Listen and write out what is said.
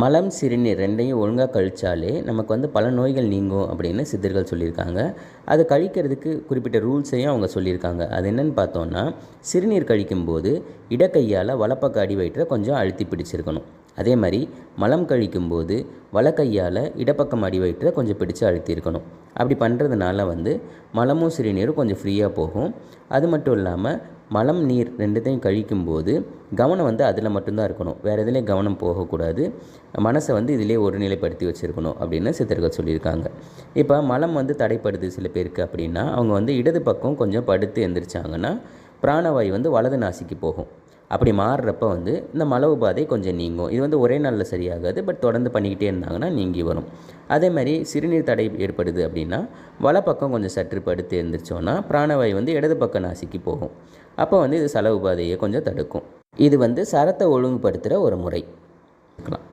மலம் சிறுநீர் ரெண்டையும் ஒழுங்காக கழித்தாலே நமக்கு வந்து பல நோய்கள் நீங்கும் அப்படின்னு சித்தர்கள் சொல்லியிருக்காங்க. அது கழிக்கிறதுக்கு குறிப்பிட்ட ரூல்ஸையும் அவங்க சொல்லியிருக்காங்க. அது என்னென்னு பார்த்தோன்னா, சிறுநீர் கழிக்கும்போது இடக்கையால் வலப்பக்க அடி வயிற்றை கொஞ்சம் அழுத்தி பிடிச்சிருக்கணும். அதே மாதிரி மலம் கழிக்கும்போது வலக்கையால் இடப்பக்கம் அடி வயிற்றை கொஞ்சம் பிடிச்சு அழுத்தியிருக்கணும். அப்படி பண்ணுறதுனால வந்து மலமும் சிறுநீரும் கொஞ்சம் ஃப்ரீயாக போகும். அது மட்டும் இல்லாமல் மலம் நீர் ரெண்டுத்தையும் கழிக்கும்போது கவனம் வந்து அதில் மட்டும்தான் இருக்கணும். வேறு எதுலேயும் கவனம் போகக்கூடாது. மனசை வந்து இதிலே ஒருநிலைப்படுத்தி வச்சுருக்கணும் அப்படின்னு சித்தர்கள் சொல்லியிருக்காங்க. இப்போ மலம் வந்து தடைப்படுது சில பேருக்கு அப்படின்னா, அவங்க வந்து இடது பக்கம் கொஞ்சம் படுத்து எந்திரிச்சாங்கன்னா பிராணவாயு வந்து வலது நாசிக்கு போகும். அப்படி மாறுறப்ப வந்து இந்த மல உபாதை கொஞ்சம் நீங்கும். இது வந்து ஒரே நாளில் சரியாகாது, பட் தொடர்ந்து பண்ணிக்கிட்டே இருந்தாங்கன்னா நீங்கி வரும். அதே மாதிரி சிறுநீர் தடை ஏற்படுது அப்படின்னா வலப்பக்கம் கொஞ்சம் சற்று படுத்து எழுந்திரிச்சோன்னா பிராணவாயு வந்து இடது பக்க நாசிக்கு போகும். அப்போ வந்து இது சல உபாதையை கொஞ்சம் தடுக்கும். இது வந்து சரத்தை ஒழுங்குபடுத்துகிற ஒரு முறை.